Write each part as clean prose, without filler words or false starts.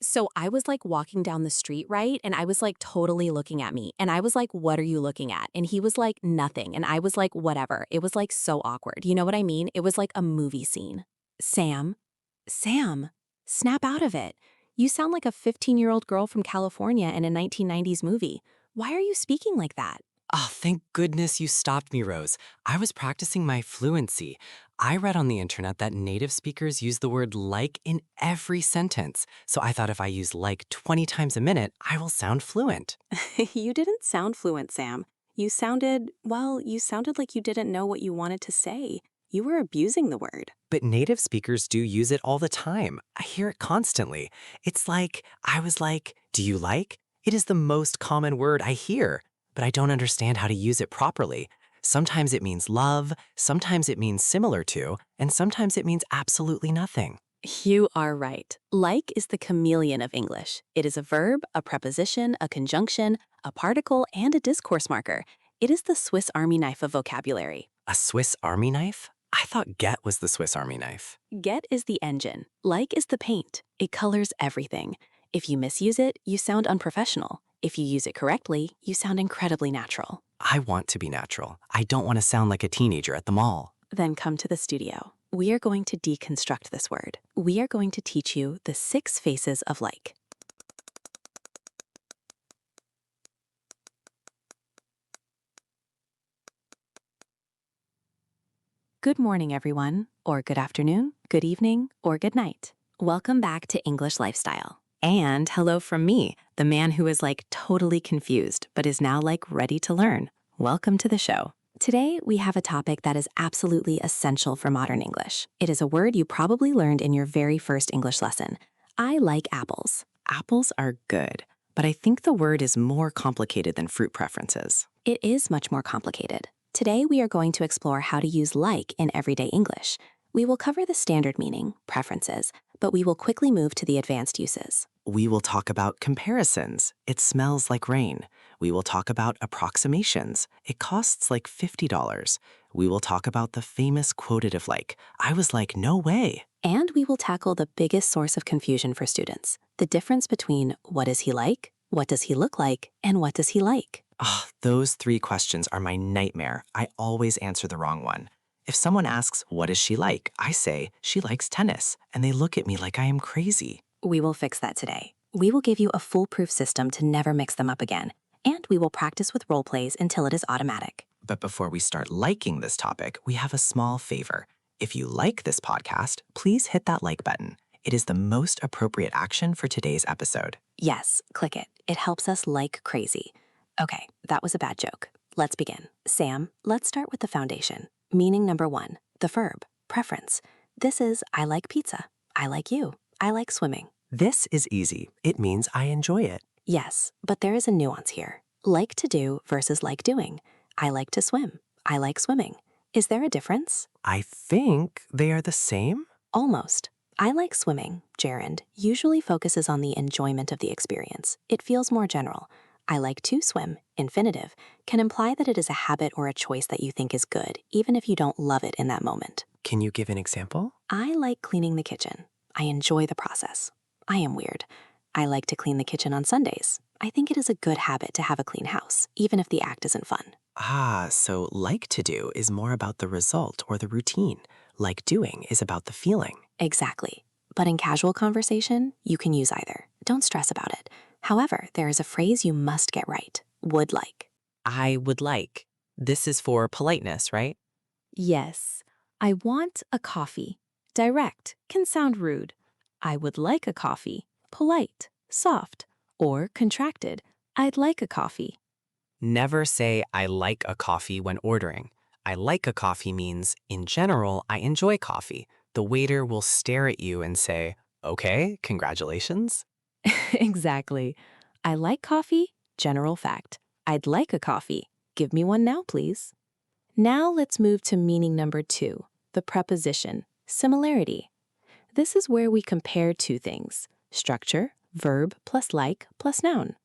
So I was like walking down the street, right? And I was like totally looking at me. And I was like, what are you looking at? And he was like, nothing. And I was like, whatever. It was like so awkward. You know what I mean? It was like a movie scene. Sam, snap out of it. You sound like a 15-year-old girl from California in a 1990s movie. Why are you speaking like that? Oh, thank goodness you stopped me, Rose. I was practicing my fluency. I read on the internet that native speakers use the word like in every sentence. So I thought if I use like 20 times a minute, I will sound fluent. You didn't sound fluent, Sam. You sounded like you didn't know what you wanted to say. You were abusing the word. But native speakers do use it all the time. I hear it constantly. It's like, I was like, do you like? It is the most common word I hear, but I don't understand how to use it properly. Sometimes it means love, sometimes it means similar to, and sometimes it means absolutely nothing. You are right. Like is the chameleon of English. It is a verb, a preposition, a conjunction, a particle, and a discourse marker. It is the Swiss Army knife of vocabulary. A Swiss Army knife? I thought get was the Swiss Army knife. Get is the engine. Like is the paint. It colors everything. If you misuse it, you sound unprofessional. If you use it correctly, you sound incredibly natural. I want to be natural. I don't want to sound like a teenager at the mall. Then come to the studio. We are going to deconstruct this word. We are going to teach you the 6 faces of like. Good morning, everyone, or good afternoon, good evening, or good night. Welcome back to English Lifestyle. And hello from me, the man who is like totally confused, but is now like ready to learn. Welcome to the show. Today, we have a topic that is absolutely essential for modern English. It is a word you probably learned in your very first English lesson. I like apples. Apples are good, but I think the word is more complicated than fruit preferences. It is much more complicated. Today, we are going to explore how to use like in everyday English. We will cover the standard meaning, preferences, but we will quickly move to the advanced uses. We will talk about comparisons. It smells like rain. We will talk about approximations. It costs like $50. We will talk about the famous quotative like. I was like, no way. And we will tackle the biggest source of confusion for students, the difference between what is he like, what does he look like, and what does he like. Oh, those 3 questions are my nightmare. I always answer the wrong one. If someone asks, what is she like? I say, she likes tennis, and they look at me like I am crazy. We will fix that today. We will give you a foolproof system to never mix them up again, and we will practice with role plays until it is automatic. But before we start liking this topic, we have a small favor. If you like this podcast, please hit that like button. It is the most appropriate action for today's episode. Yes, click it. It helps us like crazy. Okay, that was a bad joke. Let's begin. Sam, let's start with the foundation. Meaning number 1, the verb, preference. This is I like pizza. I like you. I like swimming. This is easy. It means I enjoy it. Yes, but there is a nuance here. Like to do versus like doing. I like to swim. I like swimming. Is there a difference? I think they are the same. Almost. I like swimming, gerund, usually focuses on the enjoyment of the experience. It feels more general. I like to swim, infinitive, can imply that it is a habit or a choice that you think is good, even if you don't love it in that moment. Can you give an example? I like cleaning the kitchen. I enjoy the process. I am weird. I like to clean the kitchen on Sundays. I think it is a good habit to have a clean house, even if the act isn't fun. Ah, so like to do is more about the result or the routine. Like doing is about the feeling. Exactly. But in casual conversation, you can use either. Don't stress about it. However, there is a phrase you must get right. Would like. I would like. This is for politeness, right? Yes. I want a coffee. Direct can sound rude. I would like a coffee. Polite, soft, or contracted. I'd like a coffee. Never say I like a coffee when ordering. I like a coffee means, in general, I enjoy coffee. The waiter will stare at you and say, okay, congratulations. Exactly. I like coffee, general fact. I'd like a coffee. Give me one now, please. Now let's move to meaning number 2, the preposition, similarity. This is where we compare 2 things, structure, verb plus like plus noun.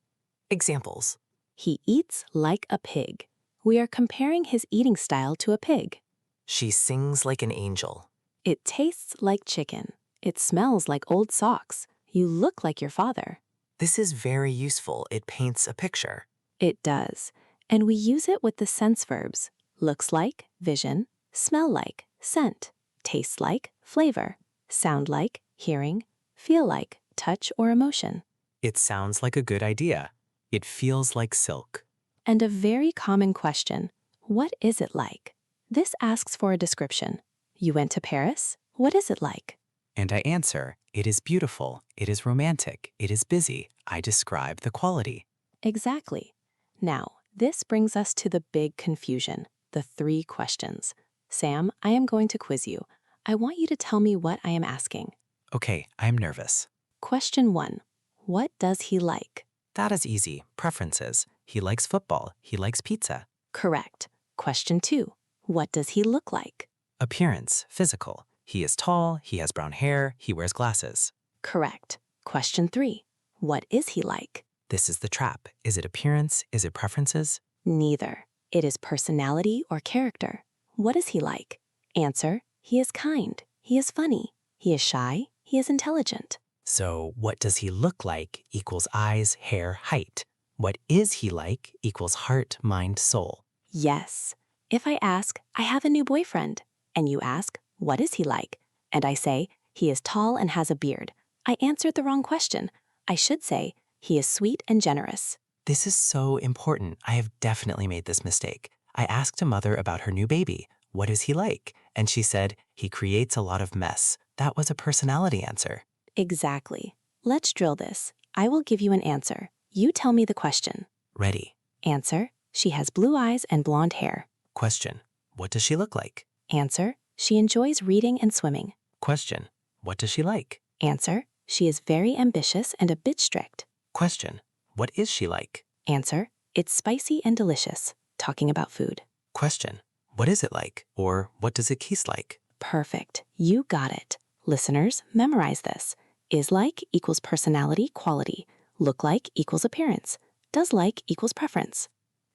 Examples. He eats like a pig. We are comparing his eating style to a pig. She sings like an angel. It tastes like chicken. It smells like old socks. You look like your father. This is very useful. It paints a picture. It does. And we use it with the sense verbs. Looks like, vision. Smell like, scent. Taste like, flavor. Sound like, hearing. Feel like, touch or emotion. It sounds like a good idea. It feels like silk. And a very common question, what is it like? This asks for a description. You went to Paris? What is it like? And I answer, it is beautiful, it is romantic, it is busy. I describe the quality. Exactly. Now, this brings us to the big confusion, the 3 questions. Sam, I am going to quiz you. I want you to tell me what I am asking. Okay, I'm nervous. Question 1. What does he like? That is easy. Preferences. He likes football. He likes pizza. Correct. Question 2. What does he look like? Appearance. Physical. He is tall. He has brown hair. He wears glasses. Correct. Question 3. What is he like? This is the trap. Is it appearance? Is it preferences? Neither. It is personality or character. What is he like? Answer, he is kind. He is funny. He is shy. He is intelligent. So what does he look like equals eyes, hair, height. What is he like equals heart, mind, soul. Yes. If I ask, I have a new boyfriend, and you ask, what is he like? And I say, he is tall and has a beard. I answered the wrong question. I should say, he is sweet and generous. This is so important. I have definitely made this mistake. I asked a mother about her new baby. What is he like? And she said, he creates a lot of mess. That was a personality answer. Exactly. Let's drill this. I will give you an answer. You tell me the question. Ready. Answer, she has blue eyes and blonde hair. Question. What does she look like? Answer, she enjoys reading and swimming. Question. What does she like? Answer, she is very ambitious and a bit strict. Question. What is she like? Answer, it's spicy and delicious. Talking about food. Question. What is it like? Or what does it taste like? Perfect. You got it. Listeners, memorize this. Is like equals personality, quality. Look like equals appearance. Does like equals preference.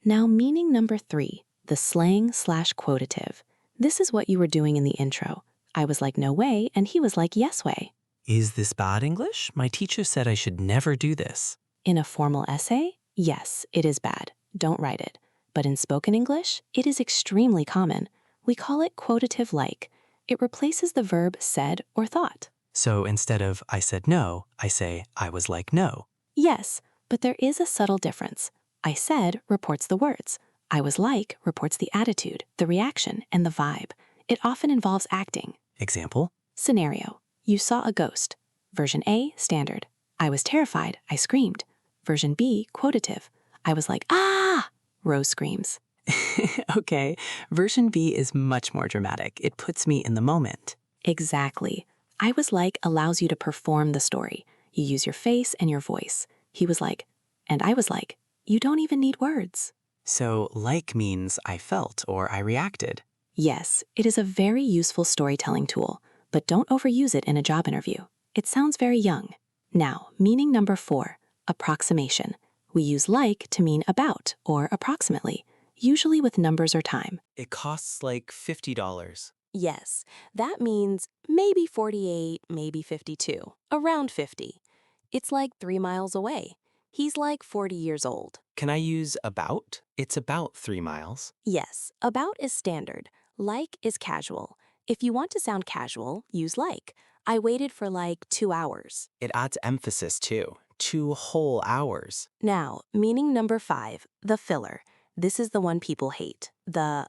Now, meaning number 3, the slang/quotative. This is what you were doing in the intro. I was like, no way, and he was like, yes way. Is this bad English? My teacher said I should never do this. In a formal essay, yes, it is bad. Don't write it. But in spoken English, it is extremely common. We call it quotative like. It replaces the verb said or thought. So instead of I said no, I say I was like no. Yes, but there is a subtle difference. I said reports the words. I was like reports the attitude, the reaction, and the vibe. It often involves acting. Example? Scenario. You saw a ghost. Version A, standard. I was terrified. I screamed. Version B, quotative. I was like, ah! Rose screams. Okay, version B is much more dramatic. It puts me in the moment. Exactly. I was like allows you to perform the story. You use your face and your voice. He was like, and I was like, you don't even need words. So like means I felt or I reacted. Yes, it is a very useful storytelling tool, but don't overuse it in a job interview. It sounds very young. Now, meaning number 4, approximation. We use like to mean about or approximately, usually with numbers or time. It costs like $50. Yes, that means maybe 48, maybe 52, around 50. It's like 3 miles away. He's like 40 years old. Can I use about? It's about 3 miles. Yes, about is standard. Like is casual. If you want to sound casual, use like. I waited for like 2 hours. It adds emphasis too. 2 whole hours. Now, meaning number 5, the filler. This is the one people hate. The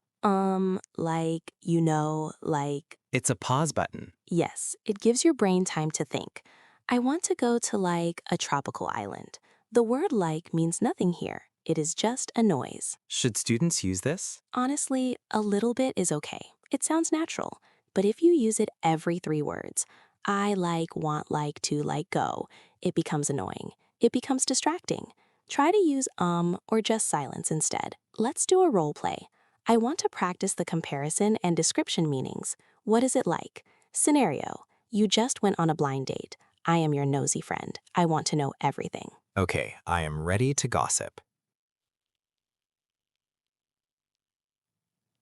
like, you know, like. It's a pause button. Yes, it gives your brain time to think. I want to go to like a tropical island. The word like means nothing here. It is just a noise. Should students use this? Honestly, a little bit is okay. It sounds natural. But if you use it every 3 words, I like, want, like, to, like, go, it becomes annoying. It becomes distracting. Try to use or just silence instead. Let's do a role play. I want to practice the comparison and description meanings. What is it like? Scenario. You just went on a blind date. I am your nosy friend. I want to know everything. Okay, I am ready to gossip.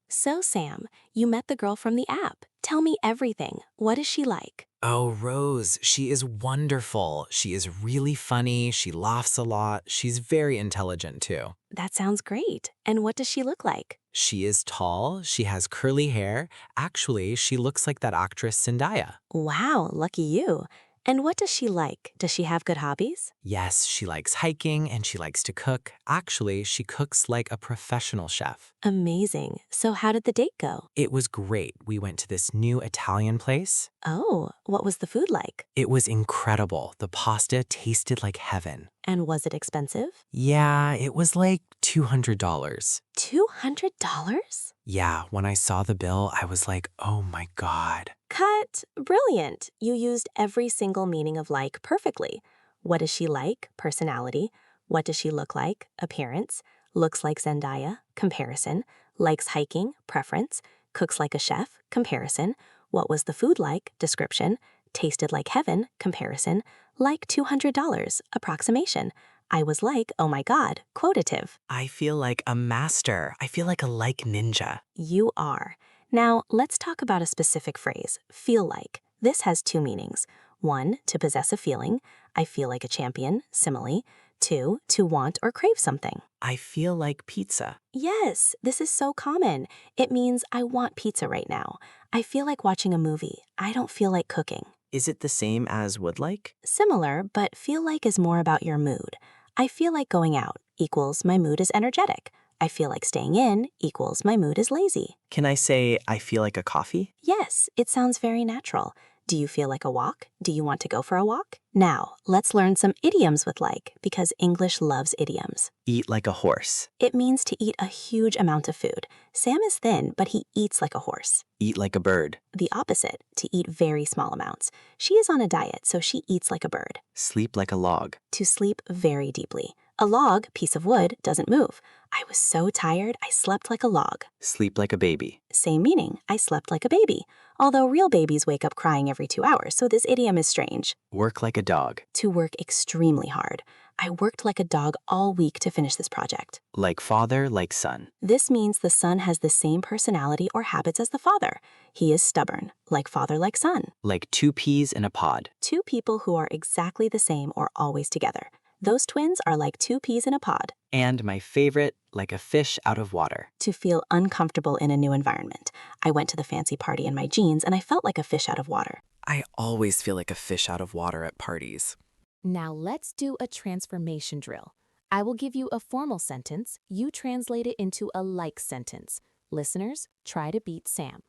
So, Sam, you met the girl from the app. Tell me everything. What is she like? Oh, Rose, she is wonderful. She is really funny. She laughs a lot. She's very intelligent too. That sounds great. And what does she look like? She is tall. She has curly hair. Actually, she looks like that actress Zendaya. Wow, lucky you. And what does she like? Does she have good hobbies? Yes, she likes hiking and she likes to cook. Actually, she cooks like a professional chef. Amazing. So, how did the date go? It was great. We went to this new Italian place. Oh, what was the food like? It was incredible. The pasta tasted like heaven. And was it expensive? Yeah, it was like $200. $200? Yeah, when I saw the bill, I was like, oh my God. Cut. Brilliant. You used every single meaning of like perfectly. What is she like? Personality. What does she look like? Appearance. Looks like Zendaya. Comparison. Likes hiking. Preference. Cooks like a chef. Comparison. What was the food like? Description. Tasted like heaven. Comparison. Like $200. Approximation. I was like, oh my God. Quotative. I feel like a master. I feel like a like ninja. You are. Now, let's talk about a specific phrase, feel like. This has two meanings. One, to possess a feeling. I feel like a champion, simile. Two, to want or crave something. I feel like pizza. Yes, this is so common. It means I want pizza right now. I feel like watching a movie. I don't feel like cooking. Is it the same as would like? Similar, but feel like is more about your mood. I feel like going out equals my mood is energetic. I feel like staying in equals my mood is lazy. Can I say I feel like a coffee? Yes, it sounds very natural. Do you feel like a walk? Do you want to go for a walk? Now, let's learn some idioms with like, because English loves idioms. Eat like a horse. It means to eat a huge amount of food. Sam is thin, but he eats like a horse. Eat like a bird. The opposite, to eat very small amounts. She is on a diet, so she eats like a bird. Sleep like a log. To sleep very deeply. A log, piece of wood, doesn't move. I was so tired, I slept like a log. Sleep like a baby. Same meaning, I slept like a baby. Although real babies wake up crying every 2 hours, so this idiom is strange. Work like a dog. To work extremely hard. I worked like a dog all week to finish this project. Like father, like son. This means the son has the same personality or habits as the father. He is stubborn, like father, like son. Like two peas in a pod. Two people who are exactly the same or always together. Those twins are like two peas in a pod. And my favorite, like a fish out of water. To feel uncomfortable in a new environment. I went to the fancy party in my jeans and I felt like a fish out of water. I always feel like a fish out of water at parties. Now let's do a transformation drill. I will give you a formal sentence. You translate it into a like sentence. Listeners, try to beat Sam.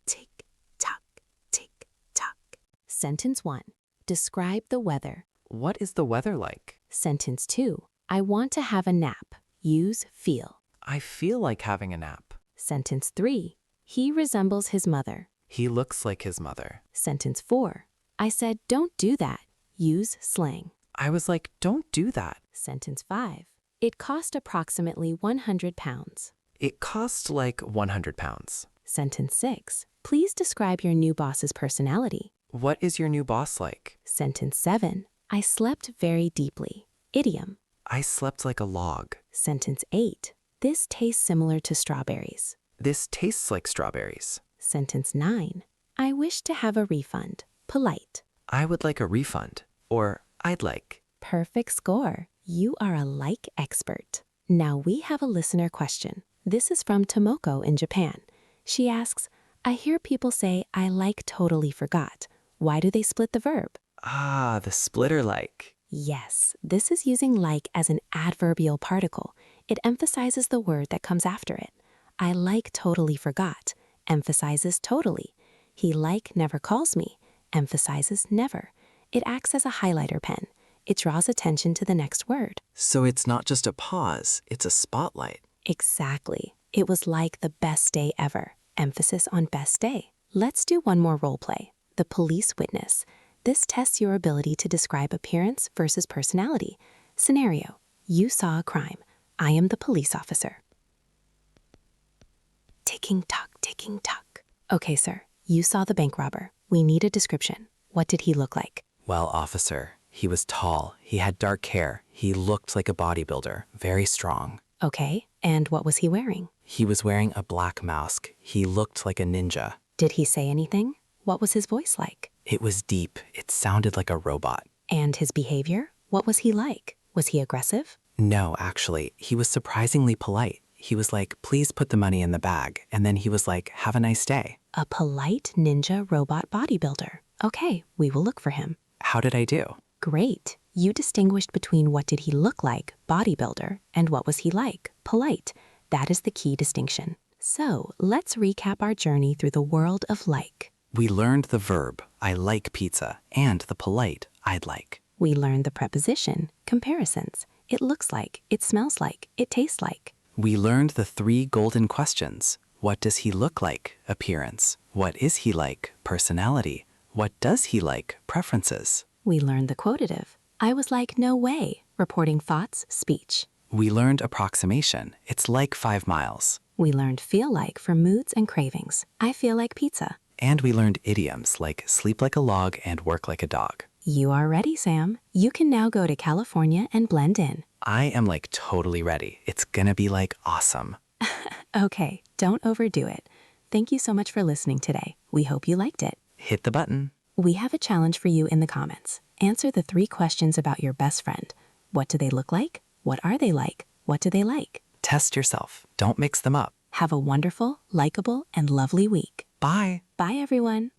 Tick, tock, tick, tock. Sentence 1. Describe the weather. What is the weather like? Sentence 2. I want to have a nap. Use feel. I feel like having a nap. Sentence 3. He resembles his mother. He looks like his mother. Sentence 4. I said, don't do that. Use slang. I was like, don't do that. Sentence 5. It cost approximately 100 pounds. It cost like 100 pounds. Sentence 6. Please describe your new boss's personality. What is your new boss like? Sentence 7. I slept very deeply. Idiom. I slept like a log. Sentence 8. This tastes similar to strawberries. This tastes like strawberries. Sentence 9. I wish to have a refund. Polite. I would like a refund. Or I'd like. Perfect score. You are a like expert. Now we have a listener question. This is from Tomoko in Japan. She asks, I hear people say I like totally forgot. Why do they split the verb? Ah, the splitter like. Yes, this is using like as an adverbial particle. It emphasizes the word that comes after it. I like totally forgot, emphasizes totally. He like never calls me, emphasizes never. It acts as a highlighter pen. It draws attention to the next word. So it's not just a pause, it's a spotlight. Exactly. It was like the best day ever. Emphasis on best day. Let's do one more role play. The police witness. This tests your ability to describe appearance versus personality. Scenario. You saw a crime. I am the police officer. Ticking tock, ticking tock. Okay, sir. You saw the bank robber. We need a description. What did he look like? Well, officer, he was tall. He had dark hair. He looked like a bodybuilder, very strong. Okay. And what was he wearing? He was wearing a black mask. He looked like a ninja. Did he say anything? What was his voice like? It was deep. It sounded like a robot. And his behavior? What was he like? Was he aggressive? No, actually, he was surprisingly polite. He was like, please put the money in the bag. And then he was like, have a nice day. A polite ninja robot bodybuilder. Okay, we will look for him. How did I do? Great. You distinguished between what did he look like, bodybuilder, and what was he like, polite. That is the key distinction. So let's recap our journey through the world of like. We learned the verb, I like pizza, and the polite, I'd like. We learned the preposition, comparisons. It looks like, it smells like, it tastes like. We learned the 3 golden questions. What does he look like? Appearance. What is he like? Personality. What does he like? Preferences. We learned the quotative. I was like, no way, reporting thoughts, speech. We learned approximation. It's like 5 miles. We learned feel like for moods and cravings. I feel like pizza. And we learned idioms like sleep like a log and work like a dog. You are ready, Sam. You can now go to California and blend in. I am like totally ready. It's gonna be like awesome. Okay, don't overdo it. Thank you so much for listening today. We hope you liked it. Hit the button. We have a challenge for you in the comments. Answer the 3 questions about your best friend. What do they look like? What are they like? What do they like? Test yourself. Don't mix them up. Have a wonderful, likable, and lovely week. Bye. Bye, everyone.